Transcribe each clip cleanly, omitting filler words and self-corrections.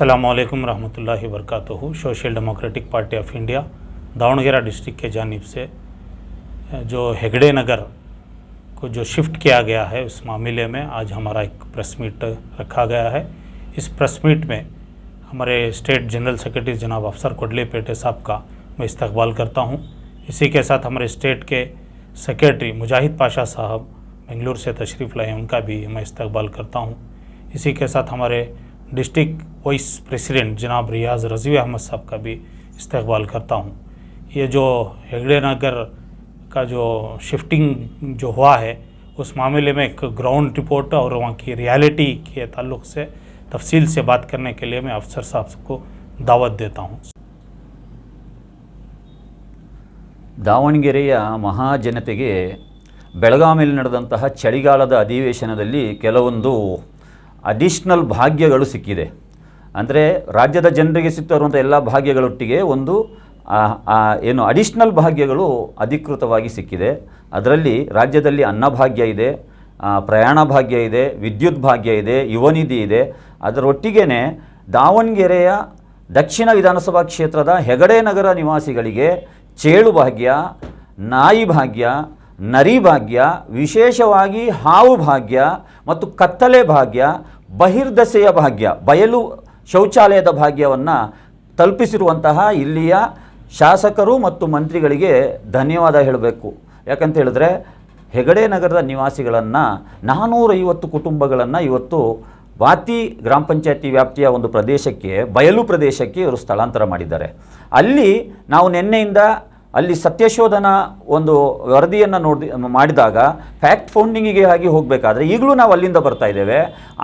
अस्सलामुअलैकुम रहमतुल्लाहि वबरकातुहू। Social Democratic Party of India Davanagere district के जानिब से जो हेगड़े नगर को जो शिफ्ट किया गया है उस मामले में आज हमारा एक प्रेस मीट रखा गया है। इस प्रेस मीट में हमारे स्टेट जनरल सेक्रेटरी जनाब अफसर कोडलीपेटे साहब का मैं इस्तकबाल करता हूं। इसी के साथ हमारे स्टेट के सेक्रेटरी मुजाहिद पाशा साहब बेंगलुरु से तशरीफ़ लाए, उनका भी मैं इस्तकबाल करता हूं। इसी के साथ हमारे डिस्ट्रिक्ट वाइस प्रेसिडेंट जनाब रियाज़ रज़वी अहमद साहब का भी इस्तकबाल करता हूं। ये जो हेगड़े नगर का जो शिफ्टिंग जो हुआ है उस मामले में एक ग्राउंड रिपोर्ट और वहाँ की रियलिटी के ताल्लुक़ से तफसील से बात करने के लिए मैं अफसर साहब को दावत देता हूँ। ದಾವಣಗೆರೆಯ ಮಹಾಜನತೆಗೆ ಬೆಳಗಾವಿಯಲ್ಲಿ ನಡೆದಂತಹ ಚಳಿಗಾಲದ ಅಧಿವೇಶನದಲ್ಲಿ ಕೆಲವೊಂದು ಅಡಿಷ್ನಲ್ ಭಾಗ್ಯಗಳು ಸಿಕ್ಕಿದೆ. ಅಂದರೆ ರಾಜ್ಯದ ಜನರಿಗೆ ಸಿಗ್ತಿರುವಂಥ ಎಲ್ಲ ಭಾಗ್ಯಗಳೊಟ್ಟಿಗೆ ಒಂದು ಏನು ಅಡಿಷ್ನಲ್ ಭಾಗ್ಯಗಳು ಅಧಿಕೃತವಾಗಿ ಸಿಕ್ಕಿದೆ. ಅದರಲ್ಲಿ ರಾಜ್ಯದಲ್ಲಿ ಅನ್ನಭಾಗ್ಯ ಇದೆ, ಪ್ರಯಾಣ ಭಾಗ್ಯ ಇದೆ, ವಿದ್ಯುತ್ ಭಾಗ್ಯ ಇದೆ, ಯುವ ನಿಧಿ ಇದೆ. ಅದರೊಟ್ಟಿಗೆ ದಾವಣಗೆರೆಯ ದಕ್ಷಿಣ ವಿಧಾನಸಭಾ ಕ್ಷೇತ್ರದ ಹೆಗಡೆ ನಗರ ನಿವಾಸಿಗಳಿಗೆ ಚೇಳು ಭಾಗ್ಯ, ನಾಯಿ ಭಾಗ್ಯ, ನರಿ ಭಾಗ್ಯ, ವಿಶೇಷವಾಗಿ ಹಾವು ಭಾಗ್ಯ ಮತ್ತು ಕತ್ತಲೆ ಭಾಗ್ಯ, ಬಹಿರ್ದಶೆಯ ಭಾಗ್ಯ, ಬಯಲು ಶೌಚಾಲಯದ ಭಾಗ್ಯವನ್ನು ತಲುಪಿಸಿರುವಂತಹ ಇಲ್ಲಿಯ ಶಾಸಕರು ಮತ್ತು ಮಂತ್ರಿಗಳಿಗೆ ಧನ್ಯವಾದ ಹೇಳಬೇಕು. ಯಾಕಂತ ಹೇಳಿದ್ರೆ ಹೆಗಡೆ ನಗರದ ನಿವಾಸಿಗಳನ್ನು 450 ಕುಟುಂಬಗಳನ್ನು ಇವತ್ತು ವಾತಿ ಗ್ರಾಮ ಪಂಚಾಯತಿ ವ್ಯಾಪ್ತಿಯ ಒಂದು ಪ್ರದೇಶಕ್ಕೆ, ಬಯಲು ಪ್ರದೇಶಕ್ಕೆ ಇವರು ಸ್ಥಳಾಂತರ ಮಾಡಿದ್ದಾರೆ. ಅಲ್ಲಿ ನಾವು ನಿನ್ನೆಯಿಂದ ಅಲ್ಲಿ ಸತ್ಯಶೋಧನಾ ಒಂದು ವರದಿಯನ್ನು ಮಾಡಿದಾಗ ಫ್ಯಾಕ್ಟ್ ಫೌಂಡಿಂಗಿಗೆ ಆಗಿ ಹೋಗಬೇಕಾದ್ರೆ ಈಗಲೂ ನಾವು ಅಲ್ಲಿಂದ ಬರ್ತಾ ಇದ್ದೇವೆ.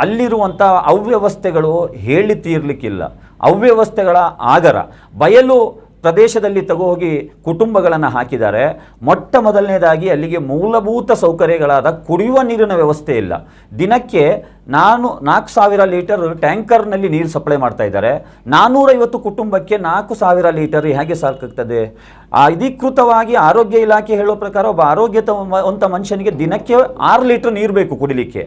ಅಲ್ಲಿರುವಂಥ ಅವ್ಯವಸ್ಥೆಗಳು ಹೇಳಿ ತೀರಲಿಕ್ಕಿಲ್ಲ. ಅವ್ಯವಸ್ಥೆಗಳ ಆಗರ ಬಯಲು ಪ್ರದೇಶದಲ್ಲಿ ಹೋಗಿ ಕುಟುಂಬಗಳನ್ನು ಹಾಕಿದ್ದಾರೆ. ಮೊಟ್ಟ ಮೊದಲನೇದಾಗಿ ಅಲ್ಲಿಗೆ ಮೂಲಭೂತ ಸೌಕರ್ಯಗಳಾದ ಕುಡಿಯುವ ನೀರಿನ ವ್ಯವಸ್ಥೆ ಇಲ್ಲ. ದಿನಕ್ಕೆ 4,000 ಲೀಟರ್ ಟ್ಯಾಂಕರ್ನಲ್ಲಿ ನೀರು ಸಪ್ಲೈ ಮಾಡ್ತಾ ಇದ್ದಾರೆ. 450 ಕುಟುಂಬಕ್ಕೆ 4,000 ಲೀಟರ್ ಹೇಗೆ ಸಾಕಾಗ್ತದೆ? ಅಧಿಕೃತವಾಗಿ ಆರೋಗ್ಯ ಇಲಾಖೆ ಹೇಳೋ ಪ್ರಕಾರ ಒಬ್ಬ ಆರೋಗ್ಯವಂತ ಮನುಷ್ಯನಿಗೆ ದಿನಕ್ಕೆ 6 ಲೀಟರ್ ನೀರು ಬೇಕು ಕುಡಿಲಿಕ್ಕೆ.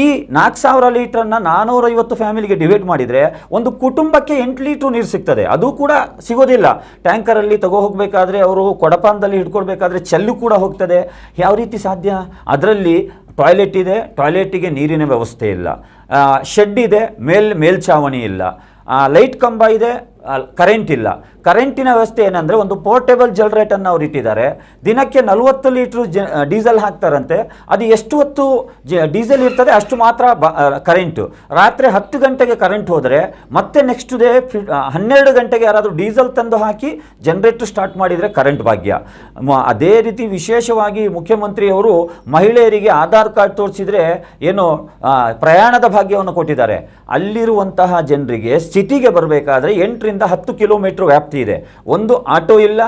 ಈ 4,000 ಲೀಟರ್ನ 450 ಫ್ಯಾಮಿಲಿಗೆ ಡಿವೈಡ್ ಮಾಡಿದರೆ ಒಂದು ಕುಟುಂಬಕ್ಕೆ 8 ಲೀಟರ್ ನೀರು ಸಿಗ್ತದೆ. ಅದು ಕೂಡ ಸಿಗೋದಿಲ್ಲ. ಟ್ಯಾಂಕರಲ್ಲಿ ಹೋಗಬೇಕಾದ್ರೆ ಅವರು ಕೊಡಪಾನದಲ್ಲಿ ಹಿಡ್ಕೊಳ್ಬೇಕಾದ್ರೆ ಚೆಲ್ಲು ಕೂಡ ಹೋಗ್ತದೆ. ಯಾವ ರೀತಿ ಸಾಧ್ಯ? ಅದರಲ್ಲಿ ಟಾಯ್ಲೆಟ್ ಇದೆ, ಟಾಯ್ಲೆಟಿಗೆ ನೀರಿನ ವ್ಯವಸ್ಥೆ ಇಲ್ಲ. ಶೆಡ್ ಇದೆ, ಮೇಲ್ಛಾವಣಿ ಇಲ್ಲ. ಲೈಟ್ ಕಂಬ ಇದೆ, ಕರೆಂಟ್ ಇಲ್ಲ. ಕರೆಂಟಿನ ವ್ಯವಸ್ಥೆ ಏನಂದರೆ ಒಂದು ಪೋರ್ಟೇಬಲ್ ಜನರೇಟನ್ನು ಅವ್ರು ಇಟ್ಟಿದ್ದಾರೆ. ದಿನಕ್ಕೆ 40 ಲೀಟ್ರ್ ಡೀಸೆಲ್ ಹಾಕ್ತಾರಂತೆ. ಅದು ಎಷ್ಟು ಹೊತ್ತು ಡೀಸೆಲ್ ಇರ್ತದೆ ಅಷ್ಟು ಮಾತ್ರ ಕರೆಂಟು. ರಾತ್ರಿ 10 ಗಂಟೆಗೆ ಕರೆಂಟ್ ಹೋದರೆ ಮತ್ತೆ ನೆಕ್ಸ್ಟ್ ಡೇ 12 ಗಂಟೆಗೆ ಯಾರಾದರೂ ಡೀಸೆಲ್ ತಂದು ಹಾಕಿ ಜನರೇಟರ್ ಸ್ಟಾರ್ಟ್ ಮಾಡಿದರೆ ಕರೆಂಟ್ ಭಾಗ್ಯ. ಅದೇ ರೀತಿ ವಿಶೇಷವಾಗಿ ಮುಖ್ಯಮಂತ್ರಿಯವರು ಮಹಿಳೆಯರಿಗೆ ಆಧಾರ್ ಕಾರ್ಡ್ ತೋರಿಸಿದರೆ ಏನು ಪ್ರಯಾಣದ ಭಾಗ್ಯವನ್ನು ಕೊಟ್ಟಿದ್ದಾರೆ. ಅಲ್ಲಿರುವಂತಹ ಜನರಿಗೆ ಸಿಟಿಗೆ ಬರಬೇಕಾದ್ರೆ 8 ರಿಂದ 10 ಕಿಲೋಮೀಟರ್ ವ್ಯಾಪ್ತಿ ಇದೆ. ಒಂದು ಆಟೋ ಇಲ್ಲ,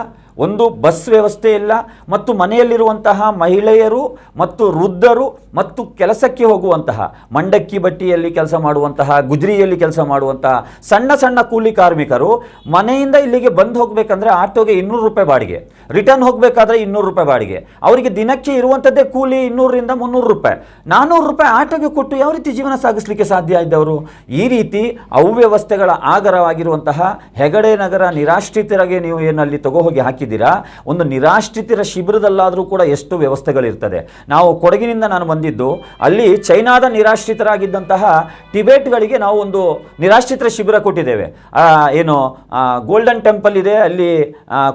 ಒಂದು ಬಸ್ ವ್ಯವಸ್ಥೆ ಇಲ್ಲ, ಮತ್ತು ಮನೆಯಲ್ಲಿರುವಂತಹ ಮಹಿಳೆಯರು ಮತ್ತು ವೃದ್ಧರು ಮತ್ತು ಕೆಲಸಕ್ಕೆ ಹೋಗುವಂತಹ ಮಂಡಕ್ಕಿ ಬಟ್ಟಿಯಲ್ಲಿ ಕೆಲಸ ಮಾಡುವಂತಹ, ಗುಜರಿಯಲ್ಲಿ ಕೆಲಸ ಮಾಡುವಂತಹ ಸಣ್ಣ ಸಣ್ಣ ಕೂಲಿ ಕಾರ್ಮಿಕರು ಮನೆಯಿಂದ ಇಲ್ಲಿಗೆ ಬಂದು ಹೋಗಬೇಕಂದ್ರೆ ಆಟೋಗೆ 200 ರೂಪಾಯಿ ಬಾಡಿಗೆ, ರಿಟರ್ನ್ ಹೋಗಬೇಕಾದ್ರೆ 200 ರೂಪಾಯಿ ಬಾಡಿಗೆ. ಅವರಿಗೆ ದಿನಕ್ಕೆ ಇರುವಂಥದ್ದೇ ಕೂಲಿ 200 ರಿಂದ 300 ರೂಪಾಯಿ. 400 ರೂಪಾಯಿ ಆಟೋಗೆ ಕೊಟ್ಟು ಯಾವ ರೀತಿ ಜೀವನ ಸಾಗಿಸಲಿಕ್ಕೆ ಸಾಧ್ಯ ಇದ್ದವರು? ಈ ರೀತಿ ಅವ್ಯವಸ್ಥೆಗಳ ಆಗರವಾಗಿರುವಂತಹ ಹೆಗಡೆ ನಗರ ನಿರಾಶ್ರಿತರಿಗೆ ನೀವು ಏನಲ್ಲಿ ಹೋಗಿ ಹಾಕಿ ಒಂದು ನಿರಾಶ್ರಿತರ ಶಿಬಿರದಲ್ಲಾದರೂ ಕೂಡ ಎಷ್ಟು ವ್ಯವಸ್ಥೆಗಳಿರ್ತದೆ. ನಾವು ಕೊಡಗಿನಿಂದ ನಾನು ಬಂದಿದ್ದು, ಅಲ್ಲಿ ಚೈನಾದ ನಿರಾಶ್ರಿತರಾಗಿದ್ದಂತಹ ಟಿಬೇಟ್ಗಳಿಗೆ ನಾವು ಒಂದು ನಿರಾಶ್ರಿತರ ಶಿಬಿರ ಕೊಟ್ಟಿದ್ದೇವೆ. ಏನು ಗೋಲ್ಡನ್ ಟೆಂಪಲ್ ಇದೆ ಅಲ್ಲಿ,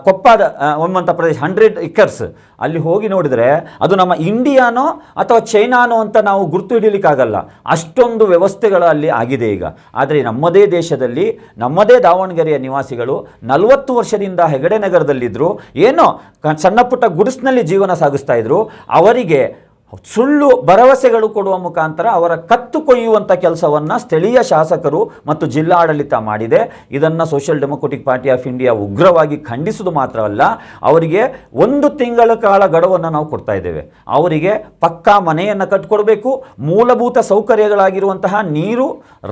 ಕೊಪ್ಪದ ಒಂಬಂತ ಪ್ರದೇಶ 100 ಎಕರ್ಸ್. ಅಲ್ಲಿ ಹೋಗಿ ನೋಡಿದರೆ ಅದು ನಮ್ಮ ಇಂಡಿಯಾನೋ ಅಥವಾ ಚೈನಾನೋ ಅಂತ ನಾವು ಗುರುತು ಹಿಡಿಯಲಿಕ್ಕಾಗಲ್ಲ, ಅಷ್ಟೊಂದು ವ್ಯವಸ್ಥೆಗಳು ಅಲ್ಲಿ ಆಗಿದೆ ಈಗ. ಆದರೆ ನಮ್ಮದೇ ದೇಶದಲ್ಲಿ ನಮ್ಮದೇ ದಾವಣಗೆರೆಯ ನಿವಾಸಿಗಳು 40 ವರ್ಷದಿಂದ ಹೆಗಡೆ ನಗರದಲ್ಲಿದ್ದರು. ಏನೋ ಸಣ್ಣ ಪುಟ್ಟ ಗುಡಿಸ್ನಲ್ಲಿ ಜೀವನ ಸಾಗಿಸ್ತಾ ಇದ್ರು. ಅವರಿಗೆ ಸುಳ್ಳು ಭರವಸೆಗಳು ಕೊಡುವ ಮುಖಾಂತರ ಅವರ ಕತ್ತು ಕೊಯ್ಯುವಂಥ ಕೆಲಸವನ್ನು ಸ್ಥಳೀಯ ಶಾಸಕರು ಮತ್ತು ಜಿಲ್ಲಾಡಳಿತ ಮಾಡಿದೆ. ಇದನ್ನು Social Democratic Party of India ಉಗ್ರವಾಗಿ ಖಂಡಿಸುವುದು ಮಾತ್ರವಲ್ಲ, ಅವರಿಗೆ 1 ತಿಂಗಳ ಕಾಲ ಗಡುವನ್ನು ನಾವು ಕೊಡ್ತಾ ಇದ್ದೇವೆ. ಅವರಿಗೆ ಪಕ್ಕಾ ಮನೆಯನ್ನು ಕಟ್ಟಿಕೊಡ್ಬೇಕು. ಮೂಲಭೂತ ಸೌಕರ್ಯಗಳಾಗಿರುವಂತಹ ನೀರು,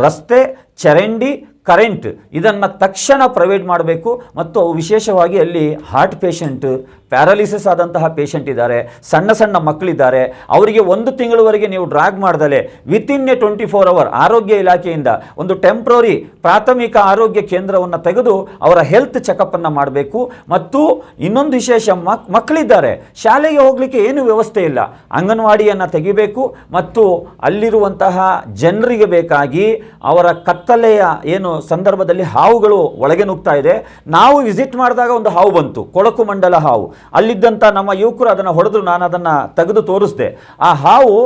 ರಸ್ತೆ, ಚರಂಡಿ, ಕರೆಂಟ್ ಇದನ್ನು ತಕ್ಷಣ ಪ್ರೊವೈಡ್ ಮಾಡಬೇಕು. ಮತ್ತು ವಿಶೇಷವಾಗಿ ಅಲ್ಲಿ ಹಾರ್ಟ್ ಪೇಷಂಟ್, ಪ್ಯಾರಾಲಿಸಿಸ್ ಆದಂತಹ ಪೇಷಂಟ್ ಇದ್ದಾರೆ, ಸಣ್ಣ ಸಣ್ಣ ಮಕ್ಕಳಿದ್ದಾರೆ, ಅವರಿಗೆ 1 ತಿಂಗಳವರೆಗೆ ನೀವು ಡ್ರಾಗ್ ಮಾಡ್ದಲೆ ವಿತಿನ್ ಎ 24 ಅವರ್ ಆರೋಗ್ಯ ಇಲಾಖೆಯಿಂದ ಒಂದು ಟೆಂಪ್ರರಿ ಪ್ರಾಥಮಿಕ ಆರೋಗ್ಯ ಕೇಂದ್ರವನ್ನು ತೆಗೆದು ಅವರ ಹೆಲ್ತ್ ಚೆಕಪ್ ಅನ್ನು ಮಾಡಬೇಕು. ಮತ್ತು ಇನ್ನೊಂದು ವಿಶೇಷ, ಮಕ್ಕಳಿದ್ದಾರೆ, ಶಾಲೆಗೆ ಹೋಗಲಿಕ್ಕೆ ಏನು ವ್ಯವಸ್ಥೆ ಇಲ್ಲ, ಅಂಗನವಾಡಿಯನ್ನು ತೆಗಿಬೇಕು. ಮತ್ತು ಅಲ್ಲಿರುವಂತಹ ಜನರಿಗೆ ಬೇಕಾಗಿ ಅವರ ಕತ್ತಲೆಯ ಏನು ಸಂದರ್ಭದಲ್ಲಿ ಹಾವುಗಳು ಒಳಗೆ ನುಗ್ತಾ ಇದೆ. ನಾವು ವಿಸಿಟ್ ಮಾಡಿದಾಗ ಒಂದು ಹಾವು ಬಂತು, ಕೊಳಕು ಮಂಡಲ ಹಾವು. ಅಲ್ಲಿದ್ದಂಥ ನಮ್ಮ ಯುವಕರು ಅದನ್ನು ಹೊಡೆದು ನಾನು ಅದನ್ನು ತೆಗೆದು ತೋರಿಸಿದೆ. ಆ ಹಾವು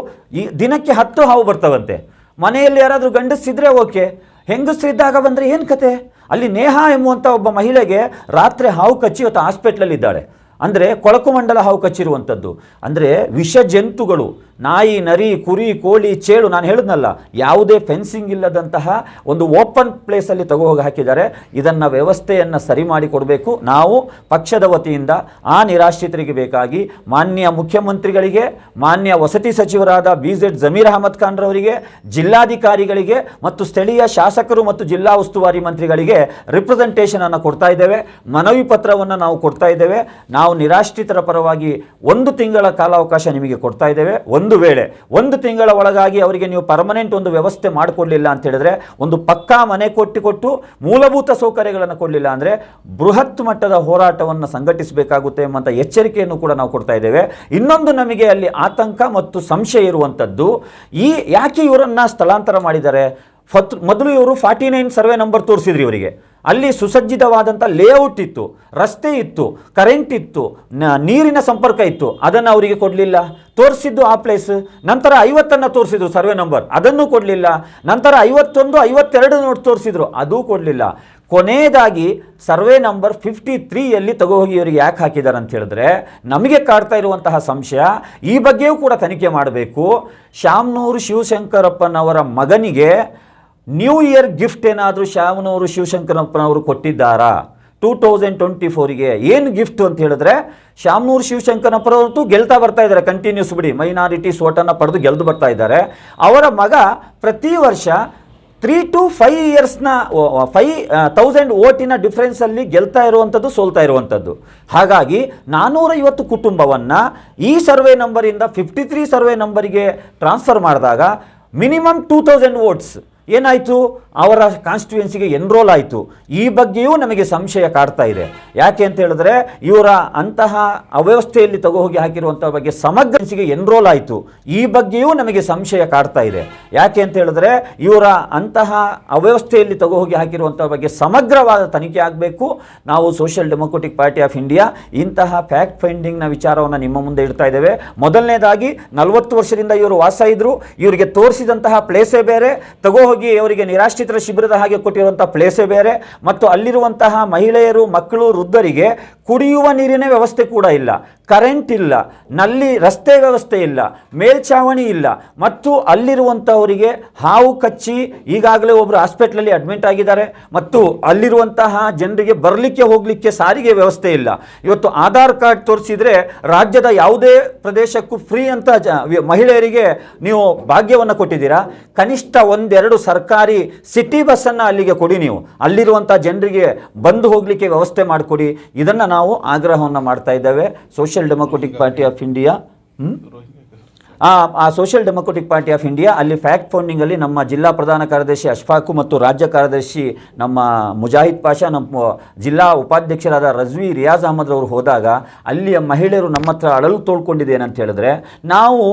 ದಿನಕ್ಕೆ 10 ಹಾವು ಬರ್ತವಂತೆ. ಮನೆಯಲ್ಲಿ ಯಾರಾದರೂ ಗಂಡಸಿದ್ರೆ ಓಕೆ, ಹೆಂಗಸರಿದ್ದಾಗ ಬಂದರೆ ಏನು ಕತೆ? ಅಲ್ಲಿ ನೇಹಾ ಎಂಬುವಂಥ ಒಬ್ಬ ಮಹಿಳೆಗೆ ರಾತ್ರಿ ಹಾವು ಕಚ್ಚಿ ಇವತ್ತು ಹಾಸ್ಪಿಟ್ಲಲ್ಲಿದ್ದಾಳೆ. ಅಂದರೆ ಕೊಳಕು ಮಂಡಲ ಹಾವು ಕಚ್ಚಿರುವಂಥದ್ದು. ಅಂದರೆ ವಿಷ ಜಂತುಗಳು, ನಾಯಿ, ನರಿ, ಕುರಿ, ಕೋಳಿ, ಚೇಳು, ನಾನು ಹೇಳಿದ್ನಲ್ಲ, ಯಾವುದೇ ಫೆನ್ಸಿಂಗ್ ಇಲ್ಲದಂತಹ ಒಂದು ಓಪನ್ ಪ್ಲೇಸಲ್ಲಿ ಹೋಗಿ ಹಾಕಿದ್ದಾರೆ. ಇದನ್ನು ವ್ಯವಸ್ಥೆಯನ್ನು ಸರಿ ಮಾಡಿಕೊಡಬೇಕು. ನಾವು ಪಕ್ಷದ ವತಿಯಿಂದ ಆ ನಿರಾಶ್ರಿತರಿಗೆ ಬೇಕಾಗಿ ಮಾನ್ಯ ಮುಖ್ಯಮಂತ್ರಿಗಳಿಗೆ, ಮಾನ್ಯ ವಸತಿ ಸಚಿವರಾದ BZ ಜಮೀರ್ ಅಹಮದ್ ಖಾನ್ರವರಿಗೆ, ಜಿಲ್ಲಾಧಿಕಾರಿಗಳಿಗೆ ಮತ್ತು ಸ್ಥಳೀಯ ಶಾಸಕರು ಮತ್ತು ಜಿಲ್ಲಾ ಉಸ್ತುವಾರಿ ಮಂತ್ರಿಗಳಿಗೆ ರಿಪ್ರೆಸೆಂಟೇಷನ್ ಅನ್ನು ಕೊಡ್ತಾ ಇದ್ದೇವೆ, ಮನವಿ ಪತ್ರವನ್ನು ನಾವು ಕೊಡ್ತಾ ಇದ್ದೇವೆ. ನಾವು ನಿರಾಶ್ರಿತರ ಪರವಾಗಿ 1 ತಿಂಗಳ ಕಾಲಾವಕಾಶ ನಿಮಗೆ ಕೊಡ್ತಾ ಇದ್ದೇವೆ. ಒಂದು ವೇಳೆ 1 ತಿಂಗಳ ಒಳಗಾಗಿ ಅವರಿಗೆ ನೀವು ಪರ್ಮನೆಂಟ್ ಒಂದು ವ್ಯವಸ್ಥೆ ಮಾಡಿಕೊಡಲಿಲ್ಲ ಅಂತ ಹೇಳಿದ್ರೆ, ಒಂದು ಪಕ್ಕಾ ಮನೆ ಕೊಟ್ಟು ಮೂಲಭೂತ ಸೌಕರ್ಯಗಳನ್ನು ಕೊಡಲಿಲ್ಲ ಅಂದರೆ ಬೃಹತ್ ಮಟ್ಟದ ಹೋರಾಟವನ್ನು ಸಂಘಟಿಸಬೇಕಾಗುತ್ತೆ ಎಂಬಂಥ ಎಚ್ಚರಿಕೆಯನ್ನು ಕೂಡ ನಾವು ಕೊಡ್ತಾ ಇದ್ದೇವೆ. ಇನ್ನೊಂದು ನಮಗೆ ಅಲ್ಲಿ ಆತಂಕ ಮತ್ತು ಸಂಶಯ ಇರುವಂಥದ್ದು, ಯಾಕೆ ಇವರನ್ನು ಸ್ಥಳಾಂತರ ಮಾಡಿದ್ದಾರೆ? ಮೊದಲು ಇವರು 49 ಸರ್ವೆ ನಂಬರ್ ತೋರಿಸಿದ್ರು ಇವರಿಗೆ. ಅಲ್ಲಿ ಸುಸಜ್ಜಿತವಾದಂಥ ಲೇಔಟ್ ಇತ್ತು, ರಸ್ತೆ ಇತ್ತು, ಕರೆಂಟ್ ಇತ್ತು, ನೀರಿನ ಸಂಪರ್ಕ ಇತ್ತು. ಅದನ್ನು ಅವರಿಗೆ ಕೊಡಲಿಲ್ಲ. ತೋರಿಸಿದ್ದು ಆ ಪ್ಲೇಸ್. ನಂತರ 50 ತೋರಿಸಿದ್ರು ಸರ್ವೆ ನಂಬರ್, ಅದನ್ನು ಕೊಡಲಿಲ್ಲ. ನಂತರ 51, 52 ನೋಟ್ ತೋರಿಸಿದ್ರು, ಅದೂ ಕೊಡಲಿಲ್ಲ. ಕೊನೆಯದಾಗಿ ಸರ್ವೆ ನಂಬರ್ 53ಯಲ್ಲಿ ಹೋಗಿ ಇವರಿಗೆ ಯಾಕೆ ಹಾಕಿದ್ದಾರೆ ಅಂತ ಹೇಳಿದ್ರೆ, ನಮಗೆ ಕಾಡ್ತಾ ಇರುವಂತಹ ಸಂಶಯ, ಈ ಬಗ್ಗೆಯೂ ಕೂಡ ತನಿಖೆ ಮಾಡಬೇಕು. ಶಾಮನೂರು ಶಿವಶಂಕರಪ್ಪನವರ ಮಗನಿಗೆ ನ್ಯೂ ಇಯರ್ ಗಿಫ್ಟ್ ಏನಾದರೂ ಶಾಮನೂರು ಶಿವಶಂಕರಪ್ಪನವರು ಕೊಟ್ಟಿದ್ದಾರಾ 2024ಗೆ? ಏನು ಗಿಫ್ಟ್ ಅಂತ ಹೇಳಿದ್ರೆ, ಶಾಮನೂರು ಶಿವಶಂಕರಪ್ಪನವರು ಗೆಲ್ತಾ ಬರ್ತಾ ಇದ್ದಾರೆ ಕಂಟಿನ್ಯೂಸ್ ಬಿಡಿ, ಮೈನಾರಿಟೀಸ್ ಓಟನ್ನು ಪಡೆದು ಗೆಲ್ದು ಬರ್ತಾ ಇದ್ದಾರೆ. ಅವರ ಮಗ ಪ್ರತಿ ವರ್ಷ 3 to 5 ಇಯರ್ಸ್ನ 5,000 ಓಟಿನ ಡಿಫ್ರೆನ್ಸಲ್ಲಿ ಗೆಲ್ತಾ ಇರುವಂಥದ್ದು, ಸೋಲ್ತಾ ಇರುವಂಥದ್ದು. ಹಾಗಾಗಿ 450 ಕುಟುಂಬವನ್ನು ಈ ಸರ್ವೆ ನಂಬರಿಂದ 53 ಸರ್ವೆ ನಂಬರಿಗೆ ಟ್ರಾನ್ಸ್ಫರ್ ಮಾಡಿದಾಗ ಮಿನಿಮಮ್ 2,000 ವೋಟ್ಸ್ ಏನಾಯಿತು, ಅವರ ಕಾನ್ಸ್ಟಿಟ್ಯೂಯೆನ್ಸಿಗೆ ಎನ್ರೋಲ್ ಆಯಿತು. ಈ ಬಗ್ಗೆಯೂ ನಮಗೆ ಸಂಶಯ ಕಾಡ್ತಾ ಇದೆ. ಯಾಕೆ ಅಂತ ಹೇಳಿದ್ರೆ, ಇವರ ಅಂತಹ ಅವ್ಯವಸ್ಥೆಯಲ್ಲಿ ಹೋಗಿ ಹಾಕಿರುವಂಥ ಬಗ್ಗೆ ಸಮಗ್ರಸಿಗೆ ಎನ್ರೋಲ್ ಆಯಿತು. ಈ ಬಗ್ಗೆಯೂ ನಮಗೆ ಸಂಶಯ ಕಾಡ್ತಾ ಇದೆ. ಯಾಕೆ ಅಂತ ಹೇಳಿದ್ರೆ, ಇವರ ಅಂತಹ ಅವ್ಯವಸ್ಥೆಯಲ್ಲಿ ಹೋಗಿ ಹಾಕಿರುವಂಥ ಬಗ್ಗೆ ಸಮಗ್ರವಾದ ತನಿಖೆ ಆಗಬೇಕು. ನಾವು social Democratic Party of India ಇಂತಹ ಫ್ಯಾಕ್ಟ್ ಫೈಂಡಿಂಗ್ನ ವಿಚಾರವನ್ನು ನಿಮ್ಮ ಮುಂದೆ ಇಡ್ತಾ ಇದ್ದೇವೆ. ಮೊದಲನೇದಾಗಿ 40 ವರ್ಷದಿಂದ ಇವರು ವಾಸ ಇದ್ದರು, ಇವರಿಗೆ ತೋರಿಸಿದಂತಹ ಪ್ಲೇಸೇ ಬೇರೆ, ಹೋಗಿ ಅವರಿಗೆ ನಿರಾಶ್ರಿತರ ಶಿಬಿರದ ಹಾಗೆ ಕೊಟ್ಟಿರುವಂತಹ ಪ್ಲೇಸೇ ಬೇರೆ. ಮತ್ತು ಅಲ್ಲಿರುವಂತಹ ಮಹಿಳೆಯರು, ಮಕ್ಕಳು, ವೃದ್ಧರಿಗೆ ಕುಡಿಯುವ ನೀರಿನ ವ್ಯವಸ್ಥೆ ಕೂಡ ಇಲ್ಲ, ಕರೆಂಟ್ ಇಲ್ಲ, ನಲ್ಲಿ ರಸ್ತೆ ವ್ಯವಸ್ಥೆ ಇಲ್ಲ, ಮೇಲ್ಛಾವಣಿ ಇಲ್ಲ. ಮತ್ತು ಅಲ್ಲಿರುವಂಥವರಿಗೆ ಹಾವು ಕಚ್ಚಿ ಈಗಾಗಲೇ ಒಬ್ಬರು ಹಾಸ್ಪಿಟ್ಲಲ್ಲಿ ಅಡ್ಮಿಟ್ ಆಗಿದ್ದಾರೆ. ಮತ್ತು ಅಲ್ಲಿರುವಂತಹ ಜನರಿಗೆ ಬರಲಿಕ್ಕೆ ಹೋಗಲಿಕ್ಕೆ ಸಾರಿಗೆ ವ್ಯವಸ್ಥೆ ಇಲ್ಲ. ಇವತ್ತು ಆಧಾರ್ ಕಾರ್ಡ್ ತೋರಿಸಿದರೆ ರಾಜ್ಯದ ಯಾವುದೇ ಪ್ರದೇಶಕ್ಕೂ ಫ್ರೀ ಅಂತ ಮಹಿಳೆಯರಿಗೆ ನೀವು ಭಾಗ್ಯವನ್ನು ಕೊಟ್ಟಿದ್ದೀರಾ. ಕನಿಷ್ಠ 1-2 ಸರ್ಕಾರಿ ಸಿಟಿ ಬಸ್ಸನ್ನು ಅಲ್ಲಿಗೆ ಕೊಡಿ. ನೀವು ಅಲ್ಲಿರುವಂಥ ಜನರಿಗೆ ಬಂದು ಹೋಗಲಿಕ್ಕೆ ವ್ಯವಸ್ಥೆ ಮಾಡಿಕೊಡಿ. ಇದನ್ನು ನಾವು ಆಗ್ರಹವನ್ನು ಮಾಡ್ತಾ ಇದ್ದೇವೆ. Social Democratic Party of India social Democratic Party of India ಅಲ್ಲಿ ಫ್ಯಾಕ್ಟ್ ಫೌಂಡಿಂಗಲ್ಲಿ ನಮ್ಮ ಜಿಲ್ಲಾ ಪ್ರಧಾನ ಕಾರ್ಯದರ್ಶಿ ಅಶ್ಫಾಕು ಮತ್ತು ರಾಜ್ಯ ಕಾರ್ಯದರ್ಶಿ ನಮ್ಮ ಮುಜಾಹಿದ್ ಪಾಷಾ, ನಮ್ಮ ಜಿಲ್ಲಾ ಉಪಾಧ್ಯಕ್ಷರಾದ ರಜ್ವಿ ರಿಯಾಜ್ ಅಹಮದ್ ಅವರು ಹೋದಾಗ ಅಲ್ಲಿಯ ಮಹಿಳೆಯರು ನಮ್ಮ ಹತ್ರ ಅಳಲು ತೋಳ್ಕೊಂಡಿದೆ ಏನಂತ ಹೇಳಿದ್ರೆ, ನಾವು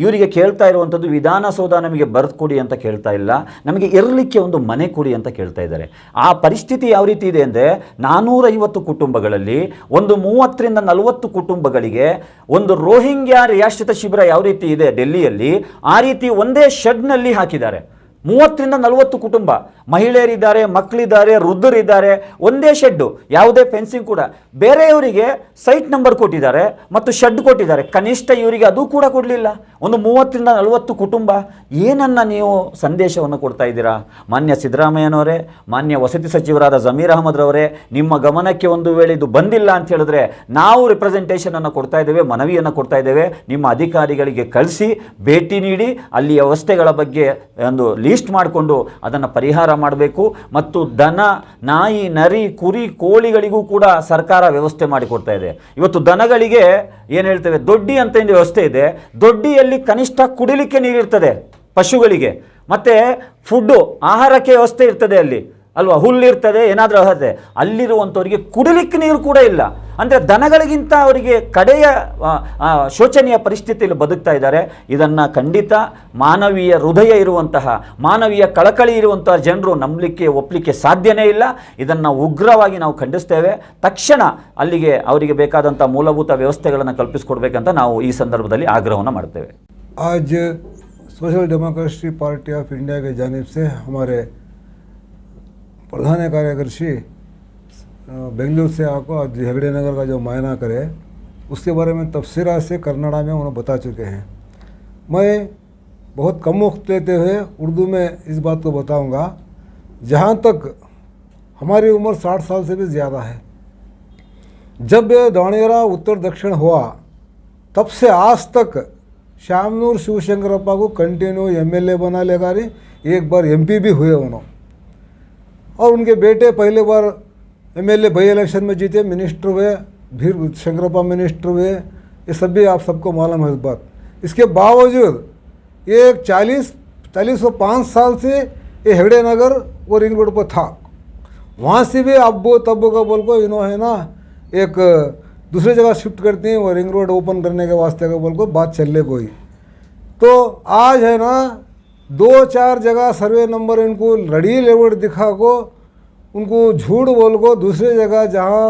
ಇವರಿಗೆ ಕೇಳ್ತಾ ಇರುವಂಥದ್ದು ವಿಧಾನಸೌಧ ನಮಗೆ ಬರೆದು ಕೊಡಿ ಅಂತ ಕೇಳ್ತಾ ಇಲ್ಲ, ನಮಗೆ ಇರಲಿಕ್ಕೆ ಒಂದು ಮನೆ ಕೊಡಿ ಅಂತ ಕೇಳ್ತಾ ಇದ್ದಾರೆ. ಆ ಪರಿಸ್ಥಿತಿ ಯಾವ ರೀತಿ ಇದೆ ಅಂದರೆ, 450 ಕುಟುಂಬಗಳಲ್ಲಿ ಒಂದು 30ರಿಂದ 40 ಕುಟುಂಬಗಳಿಗೆ ಒಂದು ರೋಹಿಂಗ್ಯಾ ನಿರಾಶ್ರಿತ ಶಿಬಿರ ಯಾವ ರೀತಿ ಇದೆ ಡೆಲ್ಲಿಯಲ್ಲಿ, ಆ ರೀತಿ ಒಂದೇ ಶೆಡ್ನಲ್ಲಿ ಹಾಕಿದ್ದಾರೆ. 30ರಿಂದ 40 ಕುಟುಂಬ, ಮಹಿಳೆಯರಿದ್ದಾರೆ, ಮಕ್ಕಳಿದ್ದಾರೆ, ವೃದ್ಧರಿದ್ದಾರೆ, ಒಂದೇ ಶೆಡ್ಡು, ಯಾವುದೇ ಫೆನ್ಸಿಂಗ್ ಕೂಡ. ಬೇರೆಯವರಿಗೆ ಸೈಟ್ ನಂಬರ್ ಕೊಟ್ಟಿದ್ದಾರೆ ಮತ್ತು ಶೆಡ್ ಕೊಟ್ಟಿದ್ದಾರೆ, ಕನಿಷ್ಠ ಇವರಿಗೆ ಅದು ಕೂಡ ಕೊಡಲಿಲ್ಲ. ಒಂದು 30ರಿಂದ 40 ಕುಟುಂಬ. ಏನನ್ನ ನೀವು ಸಂದೇಶವನ್ನು ಕೊಡ್ತಾ ಇದ್ದೀರಾ? ಮಾನ್ಯ ಸಿದ್ದರಾಮಯ್ಯನವರೇ, ಮಾನ್ಯ ವಸತಿ ಸಚಿವರಾದ ಜಮೀರ್ ಅಹಮದ್ ರವರೇ, ನಿಮ್ಮ ಗಮನಕ್ಕೆ ಒಂದು ವೇಳೆ ಇದು ಬಂದಿಲ್ಲ ಅಂತ ಹೇಳಿದ್ರೆ ನಾವು ರಿಪ್ರೆಸೆಂಟೇಷನ್ ಅನ್ನು ಕೊಡ್ತಾ ಇದ್ದೇವೆ, ಮನವಿಯನ್ನು ಕೊಡ್ತಾ ಇದ್ದೇವೆ. ನಿಮ್ಮ ಅಧಿಕಾರಿಗಳಿಗೆ ಕಳಿಸಿ ಭೇಟಿ ನೀಡಿ ಅಲ್ಲಿ ವ್ಯವಸ್ಥೆಗಳ ಬಗ್ಗೆ ಒಂದು ಲೀಸ್ಟ್ ಮಾಡಿಕೊಂಡು ಅದನ್ನು ಪರಿಹಾರ ಮಾಡಬೇಕು. ಮತ್ತು ದನ, ನಾಯಿ, ನರಿ, ಕುರಿ, ಕೋಳಿಗಳಿಗೂ ಕೂಡ ಸರ್ಕಾರ ವ್ಯವಸ್ಥೆ ಮಾಡಿಕೊಡ್ತಾ ಇದೆ. ಇವತ್ತು ದನಗಳಿಗೆ ಏನು ಹೇಳ್ತೇವೆ, ದೊಡ್ಡಿ ಅಂತ ಒಂದು ವ್ಯವಸ್ಥೆ ಇದೆ. ದೊಡ್ಡಿಯಲ್ಲಿ ಕನಿಷ್ಠ ಕುಡಿಲಿಕ್ಕೆ ನೀರಿರ್ತದೆ ಪಶುಗಳಿಗೆ, ಮತ್ತು ಫುಡ್ಡು, ಆಹಾರಕ್ಕೆ ವ್ಯವಸ್ಥೆ ಇರ್ತದೆ ಅಲ್ಲಿ ಅಲ್ವಾ, ಹುಲ್ಲಿರ್ತದೆ, ಏನಾದರೂ ಇರ್ತದೆ. ಅಲ್ಲಿರುವಂಥವರಿಗೆ ಕುಡಿಲಿಕ್ಕೆ ನೀರು ಕೂಡ ಇಲ್ಲ. ಅಂದರೆ ದನಗಳಿಗಿಂತ ಅವರಿಗೆ ಕಡೆಯ ಶೋಚನೀಯ ಪರಿಸ್ಥಿತಿಯಲ್ಲಿ ಬದುಕ್ತಾ ಇದ್ದಾರೆ. ಇದನ್ನು ಖಂಡಿತ ಮಾನವೀಯ ಹೃದಯ ಇರುವಂತಹ, ಮಾನವೀಯ ಕಳಕಳಿ ಇರುವಂತಹ ಜನರು ನಂಬಲಿಕ್ಕೆ ಒಪ್ಪಲಿಕ್ಕೆ ಸಾಧ್ಯನೇ ಇಲ್ಲ. ಇದನ್ನು ಉಗ್ರವಾಗಿ ನಾವು ಖಂಡಿಸ್ತೇವೆ. ತಕ್ಷಣ ಅಲ್ಲಿಗೆ ಅವರಿಗೆ ಬೇಕಾದಂಥ ಮೂಲಭೂತ ವ್ಯವಸ್ಥೆಗಳನ್ನು ಕಲ್ಪಿಸಿಕೊಡ್ಬೇಕಂತ ನಾವು ಈ ಸಂದರ್ಭದಲ್ಲಿ ಆಗ್ರಹವನ್ನು ಮಾಡ್ತೇವೆ. आज social Democratic Party of India के जानिब से हमारे प्रधान कार्यदर्शी बेंगलुरु से आपको आज हेगड़े नगर का जो मायना करे उसके बारे में तफसीरा से कन्नड़ा में उन्होंने बता चुके हैं। मैं बहुत कम वक्त लेते हुए उर्दू में इस बात को बताऊंगा। जहाँ तक हमारी उम्र 60 साल से भी ज़्यादा है, जब ये दावणगेरा उत्तर दक्षिण हुआ तब से आज तक शामनूर शिवशंकरप्पा को कंटिन्यू एमएलए बना लेगा रही, एक बार एमपी भी हुए उन्होंने, और उनके बेटे पहले बार एमएलए बाई इलेक्शन में जीते, मिनिस्टर हुए, फिर शंकरप्पा मिनिस्टर हुए। ये सब भी आप सबको मालूम है इस बात। इसके बावजूद ये 40-45 साल से ये हेगड़े नगर वो रिंग रोड पर था। वहाँ से भी अब्बो तब्बो का बोल को इन्होंने ना एक दूसरी जगह शिफ्ट करती हैं, वो रिंग रोड ओपन करने के वास्ते का बोल को बात चल ले कोई। तो आज है ना 2-4 जगह सर्वे नंबर इनको लड़ी लेवट दिखा को, उनको झूठ बोल को दूसरी जगह जहाँ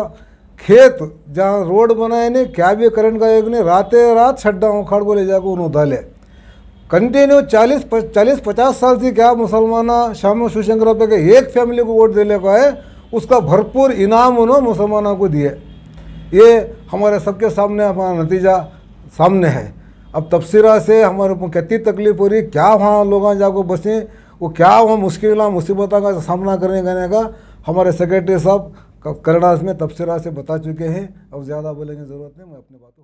खेत, जहाँ रोड बनाए नहीं, क्या भी करंट का एक नहीं, रातें रात छड्डा उखाड़ को ले जाकर उन्होंने डाले। कंटिन्यू 40-50 साल से क्या मुसलमाना शामनूर शिवशंकरप्पा के एक फैमिली को वोट देने का है, उसका भरपूर इनाम उन्होंने मुसलमानों को दिए। ये हमारे सबके सामने हमारा नतीजा सामने है। अब तफसीरा से हमारे को कितनी तकलीफ हो रही, क्या वहाँ लोग जाको बसें, वो क्या वहाँ मुसीबतों का सामना करने का हमारे सेक्रेटरी साहब कन्नड़ा में तफसीरा से बता चुके हैं। अब ज़्यादा बोलने की ज़रूरत नहीं, मैं अपनी बातों